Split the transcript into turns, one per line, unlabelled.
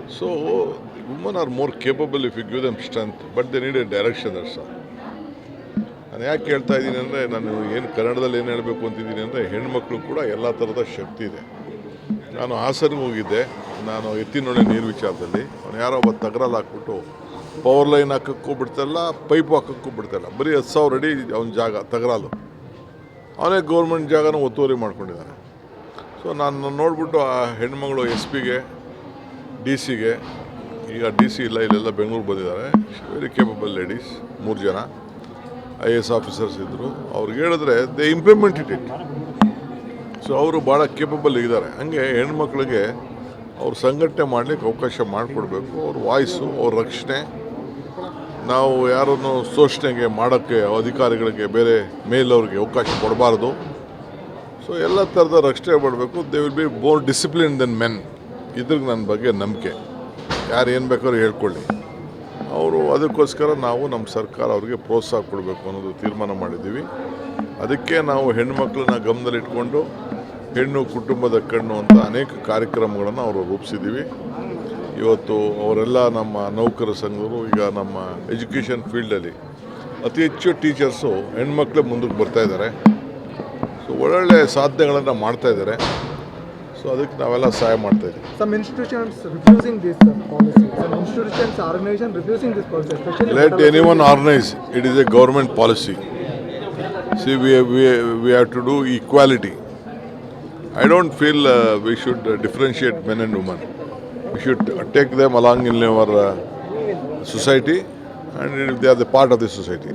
So women are more capable if you give them strength, but they need a direction, that's all. ನಾನು ಯಾಕೆ ಹೇಳ್ತಾ ಇದ್ದೀನಿ ಅಂದರೆ, ನಾನು ಏನು ಕನ್ನಡದಲ್ಲಿ ಏನು ಹೇಳಬೇಕು ಅಂತಿದ್ದೀನಿ ಅಂದರೆ, ಹೆಣ್ಮಕ್ಳು ಕೂಡ ಎಲ್ಲ ಥರದ ಶಕ್ತಿ ಇದೆ. ನಾನು ಹಾಸನಿಗೆ ಹೋಗಿದ್ದೆ, ನಾನು ಎತ್ತಿನೊಳೆ ನೀರು ವಿಚಾರದಲ್ಲಿ. ಅವನು ಯಾರೋ ಒಬ್ಬ ತಗರಲ್ಲಿ ಹಾಕ್ಬಿಟ್ಟು ಪವರ್ ಲೈನ್ ಹಾಕೋಕ್ಕೂ ಬಿಡ್ತಾಯಿಲ್ಲ, ಪೈಪು ಹಾಕೋಕ್ಕೂ ಬಿಡ್ತಾಯಿಲ್ಲ. ಬರೀ 10,000 ಅಡಿ ಅವನ ಜಾಗ ತಗರಾಲು, ಅವನೇ ಗೌರ್ಮೆಂಟ್ ಜಾಗನ ಒತ್ತುವರಿ ಮಾಡ್ಕೊಂಡಿದ್ದಾನೆ. ಸೊ ನಾನು ನೋಡಿಬಿಟ್ಟು ಆ ಹೆಣ್ಮಗಳು SP ಗೆ DC ಈಗ DC ಇಲ್ಲ, ಇಲ್ಲೆಲ್ಲ ಬೆಂಗಳೂರು ಬಂದಿದ್ದಾರೆ. ವೆರಿ ಕೇಪಬಲ್ ಲೇಡೀಸ್, 3 ಜನ IAS ಆಫೀಸರ್ಸ್ ಇದ್ದರು. ಅವ್ರಿಗೆ ಹೇಳಿದ್ರೆ ದೇ ಇಂಪ್ಲಿಮೆಂಟೆಡ್ ಇಟ್. ಸೊ ಅವರು ಭಾಳ ಕೇಪಬಲ್ ಇದ್ದಾರೆ. ಹಾಗೆ ಹೆಣ್ಮಕ್ಳಿಗೆ ಅವ್ರು ಸಂಘಟನೆ ಮಾಡಲಿಕ್ಕೆ ಅವಕಾಶ ಮಾಡಿಕೊಡ್ಬೇಕು. ಅವ್ರ ವಾಯ್ಸು, ಅವ್ರ ರಕ್ಷಣೆ. ನಾವು ಯಾರನ್ನು ಶೋಷಣೆಗೆ ಮಾಡೋಕ್ಕೆ ಅಧಿಕಾರಿಗಳಿಗೆ, ಬೇರೆ ಮೇಲವ್ರಿಗೆ ಅವಕಾಶ ಕೊಡಬಾರ್ದು. ಸೊ ಎಲ್ಲ ಥರದ ರಕ್ಷಣೆ ಮಾಡಬೇಕು. They will be more discipline then men. ಇದ್ರಿಗೆ ನನ್ನ ಬಗ್ಗೆ ನಂಬಿಕೆ. ಯಾರು ಏನು ಬೇಕಾದ್ರೂ ಹೇಳ್ಕೊಳ್ಳಿ, ಅವರು ಅದಕ್ಕೋಸ್ಕರ ನಾವು ನಮ್ಮ ಸರ್ಕಾರ ಅವ್ರಿಗೆ ಪ್ರೋತ್ಸಾಹ ಕೊಡಬೇಕು ಅನ್ನೋದು ತೀರ್ಮಾನ ಮಾಡಿದ್ದೀವಿ. ಅದಕ್ಕೆ ನಾವು ಹೆಣ್ಣುಮಕ್ಕಳನ್ನ ಗಮನದಲ್ಲಿಟ್ಕೊಂಡು ಹೆಣ್ಣು ಕುಟುಂಬದ ಕಣ್ಣು ಅಂತ ಅನೇಕ ಕಾರ್ಯಕ್ರಮಗಳನ್ನು ಅವರು ರೂಪಿಸಿದ್ದೀವಿ. ಇವತ್ತು ಅವರೆಲ್ಲ ನಮ್ಮ ನೌಕರ ಸಂಘರು, ಈಗ ನಮ್ಮ ಎಜುಕೇಷನ್ ಫೀಲ್ಡಲ್ಲಿ ಅತಿ ಹೆಚ್ಚು ಟೀಚರ್ಸು ಹೆಣ್ಮಕ್ಳೇ ಮುಂದಕ್ಕೆ ಬರ್ತಾಯಿದ್ದಾರೆ. ಸೊ ಒಳ್ಳೊಳ್ಳೆ ಸಾಧನೆಗಳನ್ನು ಮಾಡ್ತಾಯಿದ್ದಾರೆ. ಸೊ ಅದಕ್ಕೆ ನಾವೆಲ್ಲ ಸಹಾಯ ಮಾಡ್ತಾಯಿದ್ದೀವಿ.
Some institutions refusing this policy. Some institutions, organization refusing this policy. Especially
Let anyone organize. It is a government policy. See, we have to do equality. I don't feel we should differentiate men and women. We should take them along in our society, and they are the part of the society.